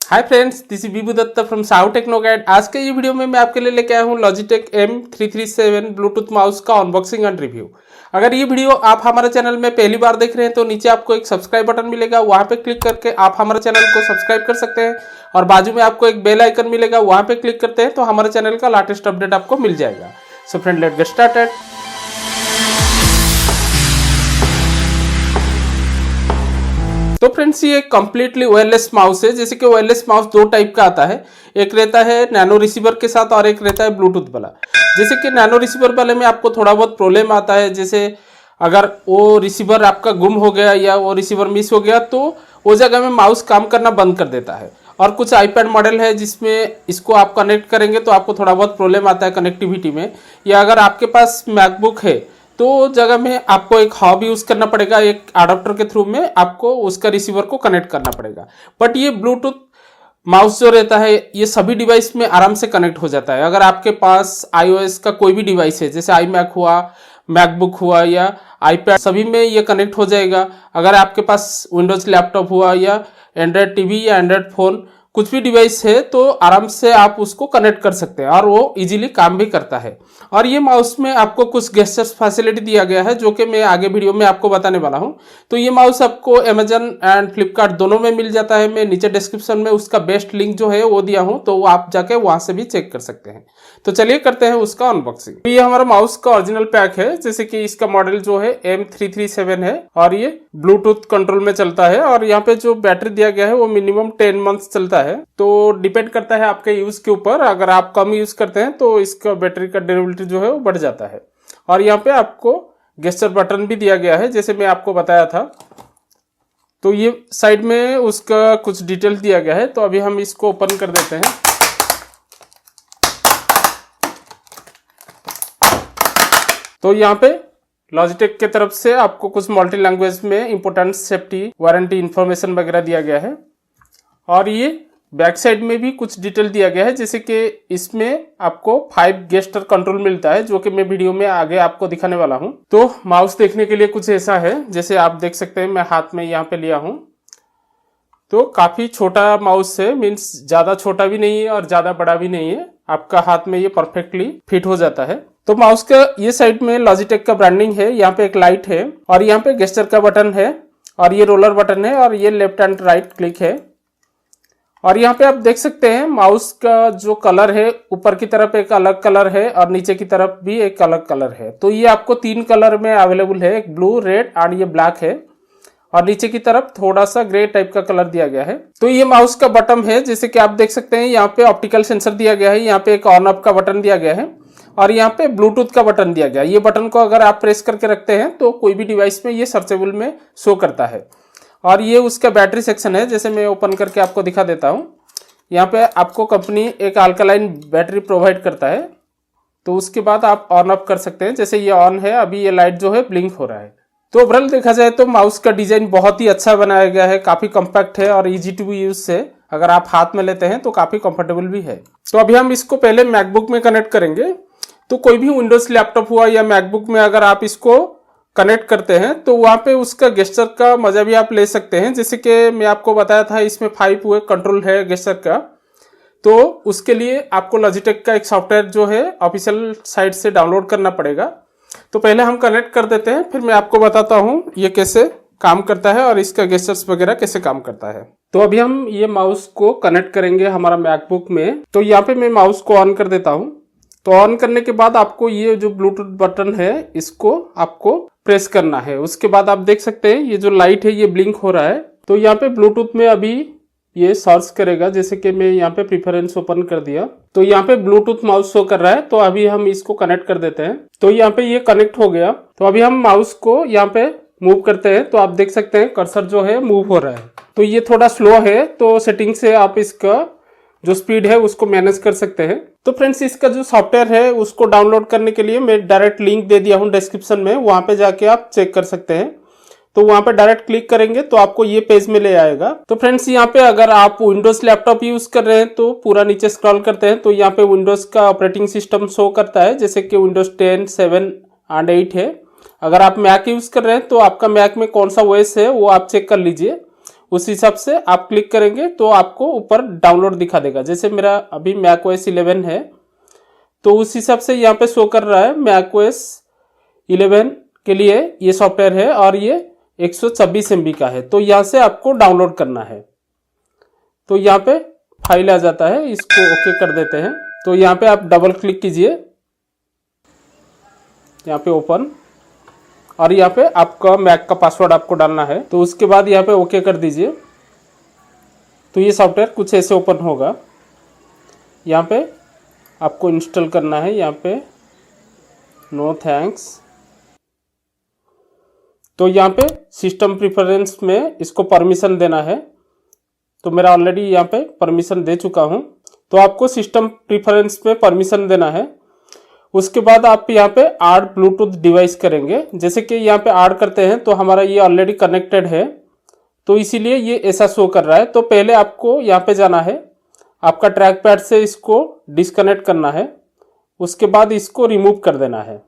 Hi friends, this is Vibhu Dutta from Sahu Techno Guide. आज के ये वीडियो में मैं आपके लिए लेके आया हूँ लॉजिटेक M337 ब्लूटूथ माउस का अनबॉक्सिंग एंड रिव्यू। अगर ये वीडियो आप हमारे चैनल में पहली बार देख रहे हैं तो नीचे आपको एक सब्सक्राइब बटन मिलेगा, वहाँ पे क्लिक करके आप हमारे चैनल को सब्सक्राइब कर सकते हैं और बाजू में आपको एक बेल आइकन मिलेगा, वहाँ पे क्लिक करते हैं तो हमारे चैनल का लेटेस्ट अपडेट आपको मिल जाएगा। So friend, let's get started. तो फ्रेंड्स, ये कम्प्लीटली वायरलेस माउस है। जैसे कि वायरलेस माउस दो टाइप का आता है, एक रहता है नैनो रिसीवर के साथ और एक रहता है ब्लूटूथ वाला। जैसे कि नैनो रिसीवर वाले में आपको थोड़ा बहुत प्रॉब्लम आता है, जैसे अगर वो रिसीवर आपका गुम हो गया या वो रिसीवर मिस हो गया तो वो जगह में माउस काम करना बंद कर देता है। और कुछ आईपैड मॉडल है जिसमें इसको आप कनेक्ट करेंगे तो आपको थोड़ा बहुत प्रॉब्लम आता है कनेक्टिविटी में। या अगर आपके पास मैकबुक है तो जगह में आपको एक हब यूज करना पड़ेगा, एक अडाप्टर के थ्रू में आपको उसका रिसीवर को कनेक्ट करना पड़ेगा। बट ये ब्लूटूथ माउस जो रहता है ये सभी डिवाइस में आराम से कनेक्ट हो जाता है। अगर आपके पास iOS का कोई भी डिवाइस है, जैसे iMac हुआ, मैकबुक हुआ या आईपैड, सभी में ये कनेक्ट हो जाएगा। अगर आपके पास विंडोज लैपटॉप हुआ या एंड्रॉयड टीवी या एंड्रॉयड फोन, कुछ भी डिवाइस है तो आराम से आप उसको कनेक्ट कर सकते हैं और वो इजीली काम भी करता है। और ये माउस में आपको कुछ गेस्चर्स फैसिलिटी दिया गया है जो कि मैं आगे वीडियो में आपको बताने वाला हूं। तो ये माउस आपको अमेजन एंड फ्लिपकार्ट दोनों में मिल जाता है। मैं नीचे डिस्क्रिप्शन में उसका बेस्ट लिंक जो है वो दिया हूं, तो वो आप जाके वहां से भी चेक कर सकते हैं। तो चलिए करते हैं उसका अनबॉक्सिंग। तो ये हमारा माउस का ओरिजिनल पैक है। जैसे कि इसका मॉडल जो है M337 है और ये ब्लूटूथ कंट्रोल में चलता है। और यहाँ पे जो बैटरी दिया गया है वो मिनिमम 10 मंथ्स चलता है। तो डिपेंड करता है आपके यूज के ऊपर। अगर आप कम यूज करते हैं तो इसका बैटरी का ड्यूरेबिलिटी जो है वो बढ़ जाता है। और यहाँ पे आपको गेस्चर बटन भी दिया गया है जैसे मैं आपको बताया था। तो ये साइड में उसका कुछ डिटेल दिया गया है। तो अभी हम इसको ओपन कर देते हैं। तो यहाँ पे लॉजिटेक के तरफ से आपको कुछ मल्टी लैंग्वेज में इंपोर्टेंट सेफ्टी वारंटी इंफॉर्मेशन वगैरह दिया गया है। और ये बैक साइड में भी कुछ डिटेल दिया गया है, जैसे कि इसमें आपको 5 गेस्चर कंट्रोल मिलता है जो कि मैं वीडियो में आगे आपको दिखाने वाला हूं। तो माउस देखने के लिए कुछ ऐसा है, जैसे आप देख सकते हैं मैं हाथ में यहाँ पे लिया हूं। तो काफी छोटा माउस है, मीन्स ज्यादा छोटा भी नहीं है और ज्यादा बड़ा भी नहीं है। आपका हाथ में ये परफेक्टली फिट हो जाता है। तो माउस का ये साइड में लॉजिटेक का ब्रांडिंग है, यहाँ पे एक लाइट है और यहाँ पे गेस्चर का बटन है और ये रोलर बटन है और ये लेफ्ट एंड राइट क्लिक है। और यहाँ पे आप देख सकते हैं माउस का जो कलर है, ऊपर की तरफ एक अलग कलर है और नीचे की तरफ भी एक अलग कलर है। तो ये आपको 3 कलर में अवेलेबल है, एक ब्लू, रेड और ये ब्लैक है। और नीचे की तरफ थोड़ा सा ग्रे टाइप का कलर दिया गया है। तो ये माउस का बटन है, जैसे कि आप देख सकते हैं यहाँ पे ऑप्टिकल सेंसर दिया गया है, यहाँ पे एक ऑन ऑफ का बटन दिया गया है और यहाँ पे ब्लूटूथ का बटन दिया गया है। ये बटन को अगर आप प्रेस करके रखते हैं तो कोई भी डिवाइस में ये सर्चेबल में शो करता है। और ये उसका बैटरी सेक्शन है, जैसे मैं ओपन करके आपको दिखा देता हूँ। यहाँ पे आपको कंपनी एक अल्कलाइन बैटरी प्रोवाइड करता है, तो उसके बाद आप ऑन ऑफ कर सकते हैं। जैसे ये ऑन है, अभी ये लाइट जो है ब्लिंक हो रहा है। तो ओवरऑल देखा जाए तो माउस का डिजाइन बहुत ही अच्छा बनाया गया है, काफी कॉम्पैक्ट है और इजी टू यूज है। अगर आप हाथ में लेते हैं तो काफी कंफर्टेबल भी है। तो अभी हम इसको पहले मैकबुक में कनेक्ट करेंगे। तो कोई भी विंडोज लैपटॉप हुआ या मैकबुक में अगर आप इसको कनेक्ट करते हैं तो वहाँ पे उसका गेस्चर का मजा भी आप ले सकते हैं। जैसे कि मैं आपको बताया था इसमें 5 वे कंट्रोल है गेस्चर का। तो उसके लिए आपको लॉजिटेक का एक सॉफ्टवेयर जो है ऑफिशियल साइट से डाउनलोड करना पड़ेगा। तो पहले हम कनेक्ट कर देते हैं, फिर मैं आपको बताता हूँ ये कैसे काम करता है और इसका गेस्चर्स वगैरह कैसे काम करता है। तो अभी हम ये माउस को कनेक्ट करेंगे हमारा मैकबुक में। तो यहाँ पे मैं माउस को ऑन कर देता हूँ। तो ऑन करने के बाद आपको ये जो ब्लूटूथ बटन है इसको आपको प्रेस करना है। उसके बाद आप देख सकते हैं ये जो लाइट है ये ब्लिंक हो रहा है। तो यहाँ पे ब्लूटूथ में अभी ये सर्च करेगा, जैसे कि मैं यहाँ पे प्रेफरेंस ओपन कर दिया तो यहाँ पे ब्लूटूथ माउस शो कर रहा है। तो अभी हम इसको कनेक्ट कर देते हैं। तो यहाँ पे ये कनेक्ट हो गया। तो अभी हम माउस को यहाँ पे मूव करते हैं तो आप देख सकते हैं कर्सर जो है मूव हो रहा है। तो ये थोड़ा स्लो है, तो सेटिंग से आप इसका जो स्पीड है उसको मैनेज कर सकते हैं। तो फ्रेंड्स, इसका जो सॉफ्टवेयर है उसको डाउनलोड करने के लिए मैं डायरेक्ट लिंक दे दिया हूँ डिस्क्रिप्शन में, वहां पे जाके आप चेक कर सकते हैं। तो वहां पे डायरेक्ट क्लिक करेंगे तो आपको ये पेज में ले आएगा। तो फ्रेंड्स, यहाँ पे अगर आप विंडोज लैपटॉप यूज कर रहे हैं तो पूरा नीचे स्क्रॉल करते हैं तो यहाँ पे विंडोज का ऑपरेटिंग सिस्टम शो करता है, जैसे कि विंडोज 10, 7 एंड 8 है। अगर आप मैक यूज कर रहे हैं तो आपका मैक में कौन सा ओएस है वो आप चेक कर लीजिए। उस हिसाब से आप क्लिक करेंगे तो आपको ऊपर डाउनलोड दिखा देगा। जैसे मेरा अभी macOS 11 है तो उस हिसाब से यहाँ पे शो कर रहा है macOS 11 के लिए ये सॉफ्टवेयर है और ये 126 MB का है। तो यहाँ से आपको डाउनलोड करना है। तो यहाँ पे फाइल आ जाता है, इसको ओके कर देते हैं। तो यहाँ पे आप डबल क्लिक कीजिए, यहाँ पे ओपन, और यहाँ पे आपका मैक का पासवर्ड आपको डालना है। तो उसके बाद यहाँ पे ओके कर दीजिए। तो ये सॉफ्टवेयर कुछ ऐसे ओपन होगा। यहाँ पे आपको इंस्टॉल करना है, यहाँ पे नो थैंक्स। तो यहाँ पे सिस्टम प्रिफरेंस में इसको परमिशन देना है। तो मेरा ऑलरेडी यहाँ पे परमिशन दे चुका हूँ। तो आपको सिस्टम प्रिफरेंस में परमिशन देना है। उसके बाद आप यहाँ पे ऐड ब्लूटूथ डिवाइस करेंगे। जैसे कि यहाँ पे ऐड करते हैं तो हमारा ये ऑलरेडी कनेक्टेड है, तो इसीलिए ये ऐसा शो कर रहा है। तो पहले आपको यहाँ पे जाना है, आपका ट्रैक पैड से इसको डिस्कनेक्ट करना है। उसके बाद इसको रिमूव कर देना है।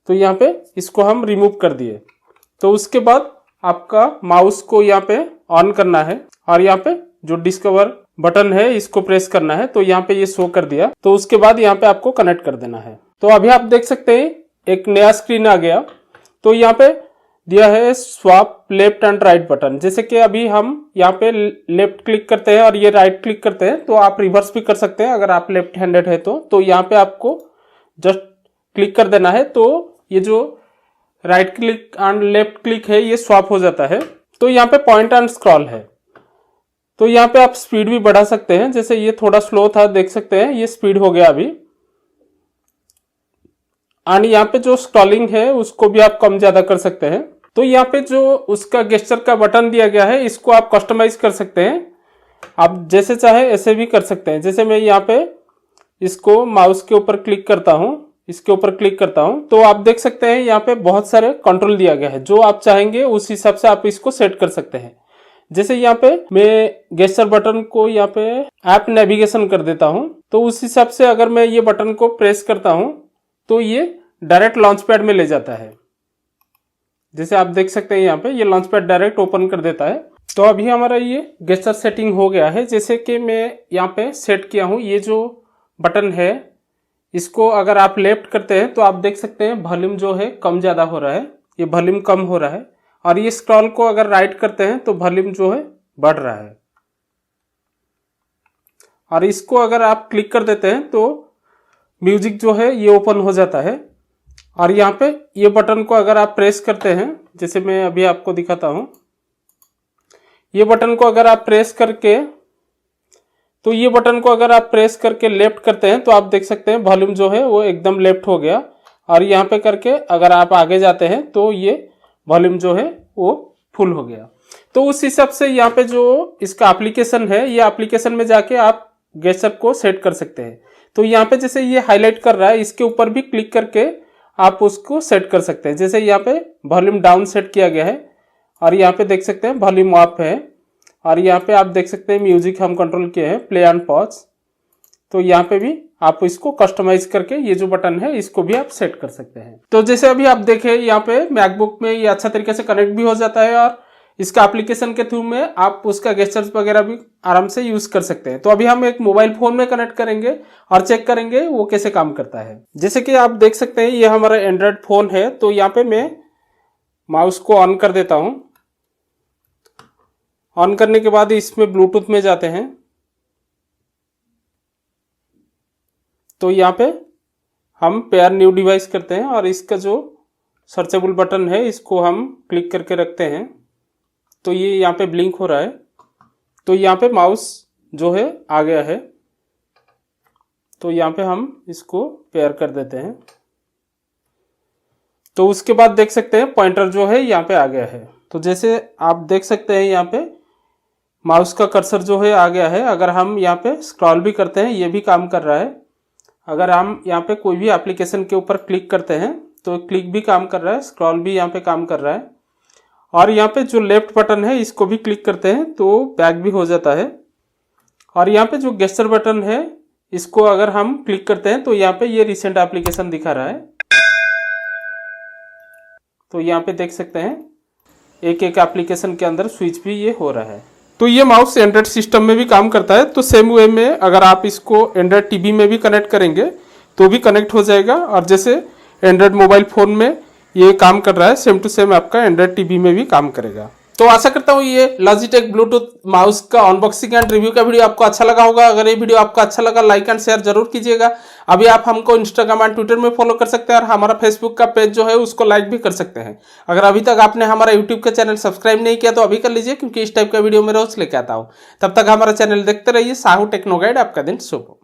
तो यहाँ पे इसको हम रिमूव कर दिए। तो उसके बाद आपका माउस को यहाँ पे ऑन करना है और यहाँ पे जो डिस्कवर बटन है इसको प्रेस करना है। तो यहाँ पे ये शो कर दिया। तो उसके बाद यहाँ पे आपको कनेक्ट कर देना है। तो अभी आप देख सकते हैं एक नया स्क्रीन आ गया। तो यहाँ पे दिया है swap left and right button. जैसे कि अभी हम यहाँ पे लेफ्ट क्लिक करते हैं और ये राइट क्लिक करते हैं, तो आप रिवर्स भी कर सकते हैं अगर आप लेफ्ट हैंडेड है तो यहाँ पे आपको जस्ट क्लिक कर देना है। तो ये जो right click and left click है ये स्वैप हो जाता है। तो यहाँ पे पॉइंट एंड स्क्रॉल है। तो यहाँ पे आप स्पीड भी बढ़ा सकते हैं। जैसे ये थोड़ा स्लो था, देख सकते हैं ये स्पीड हो गया अभी। एंड यहाँ पे जो स्क्रॉलिंग है उसको भी आप कम ज्यादा कर सकते हैं। तो यहाँ पे जो उसका गेस्चर का बटन दिया गया है इसको आप कस्टमाइज कर सकते हैं। आप जैसे चाहे ऐसे भी कर सकते हैं। जैसे मैं यहाँ पे इसको माउस के ऊपर क्लिक करता हूँ, इसके ऊपर क्लिक करता हूं, तो आप देख सकते हैं यहाँ पे बहुत सारे कंट्रोल दिया गया है। जो आप चाहेंगे उस हिसाब से आप इसको सेट कर सकते हैं। जैसे यहाँ पे मैं गेस्चर बटन को यहाँ पे ऐप नेविगेशन कर देता हूं, तो उस हिसाब से अगर मैं ये बटन को प्रेस करता हूं तो ये डायरेक्ट लॉन्च पैड में ले जाता है। जैसे आप देख सकते हैं यहाँ पे ये लॉन्च पैड डायरेक्ट ओपन कर देता है। तो अभी हमारा ये गेस्चर सेटिंग हो गया है। जैसे कि मैं यहाँ पे सेट किया हूँ, ये जो बटन है इसको अगर आप लेफ्ट करते हैं तो आप देख सकते हैं वॉल्यूम जो है कम ज्यादा हो रहा है, ये वॉल्यूम कम हो रहा है। और ये स्क्रॉल को अगर राइट करते हैं तो वॉल्यूम जो है बढ़ रहा है। और इसको अगर आप क्लिक कर देते हैं तो म्यूजिक जो है ये ओपन हो जाता है। और यहाँ पे ये बटन को अगर आप प्रेस करते हैं, जैसे मैं अभी आपको दिखाता हूं, ये बटन को अगर आप प्रेस करके, तो ये बटन को अगर आप प्रेस करके लेफ्ट करते हैं तो आप देख सकते हैं वॉल्यूम जो है वो एकदम लेफ्ट हो गया। और यहाँ पे करके अगर आप आगे जाते हैं तो ये वॉल्यूम जो है वो फुल हो गया। तो उस हिसाब से यहाँ पे जो इसका एप्लीकेशन है, ये एप्लीकेशन में जाके आप गेस्चर को सेट कर सकते हैं। तो यहाँ पे जैसे ये हाईलाइट कर रहा है, इसके ऊपर भी क्लिक करके आप उसको सेट कर सकते हैं। जैसे यहाँ पे वॉल्यूम डाउन सेट किया गया है और यहाँ पे देख सकते हैं वॉल्यूम अप है। और यहाँ पे आप देख सकते हैं म्यूजिक हम कंट्रोल किए हैं, प्ले एंड पॉज। तो यहाँ पे भी आप इसको कस्टमाइज करके ये जो बटन है इसको भी आप सेट कर सकते हैं। तो जैसे अभी आप देखें यहाँ पे मैकबुक में ये अच्छा तरीके से कनेक्ट भी हो जाता है और इसका एप्लीकेशन के थ्रू में आप उसका गेस्चर्स वगैरह भी आराम से यूज कर सकते हैं। तो अभी हम एक मोबाइल फोन में कनेक्ट करेंगे और चेक करेंगे वो कैसे काम करता है। जैसे कि आप देख सकते हैं ये हमारा एंड्रॉइड फोन है। तो यहाँ पे मैं माउस को ऑन कर देता हूँ। ऑन करने के बाद इसमें ब्लूटूथ में जाते हैं। तो यहाँ पे हम पेयर न्यू डिवाइस करते हैं और इसका जो सर्चेबल बटन है इसको हम क्लिक करके रखते हैं। तो ये यहाँ पे ब्लिंक हो रहा है। तो यहाँ पे माउस जो है आ गया है। तो यहाँ पे हम इसको पेयर कर देते हैं। तो उसके बाद देख सकते हैं पॉइंटर जो है यहाँ पे आ गया है। तो जैसे आप देख सकते हैं यहाँ पे माउस का कर्सर जो है आ गया है। अगर हम यहाँ पे स्क्रॉल भी करते हैं ये भी काम कर रहा है। अगर हम यहाँ पे कोई भी एप्लीकेशन के ऊपर क्लिक करते हैं तो क्लिक भी काम कर रहा है, स्क्रॉल भी यहाँ पे काम कर रहा है। और यहाँ पे जो लेफ्ट बटन है इसको भी क्लिक करते हैं तो बैक भी हो जाता है। और यहाँ पे जो गेस्चर बटन है इसको अगर हम क्लिक करते हैं तो यहाँ पे ये रिसेंट एप्लीकेशन दिखा रहा है। तो यहाँ पे देख सकते हैं एक एक एप्लीकेशन के अंदर स्विच भी ये हो रहा है। तो ये माउस एंड्रॉयड सिस्टम में भी काम करता है। तो सेम वे में अगर आप इसको एंड्रॉयड टीवी में भी कनेक्ट करेंगे तो भी कनेक्ट हो जाएगा, और जैसे एंड्रॉयड मोबाइल फ़ोन में ये काम कर रहा है सेम टू सेम आपका एंड्रॉयड टीवी में भी काम करेगा। तो आशा करता हूँ ये लॉजिटेक ब्लूटूथ माउस का अनबॉक्सिंग एंड रिव्यू का वीडियो आपको अच्छा लगा होगा। अगर ये वीडियो आपको अच्छा लगा लाइक एंड शेयर जरूर कीजिएगा। अभी आप हमको इंस्टाग्राम एंड ट्विटर में फॉलो कर सकते हैं और हमारा फेसबुक का पेज जो है उसको लाइक भी कर सकते हैं। अगर अभी तक आपने हमारा यूट्यूब का चैनल सब्सक्राइब नहीं किया तो अभी कर लीजिए, क्योंकि इस टाइप का वीडियो मैं रोज लेके आता हूँ। तब तक हमारा चैनल देखते रहिए। साहू टेक्नो गाइड। आपका दिन शुभ हो।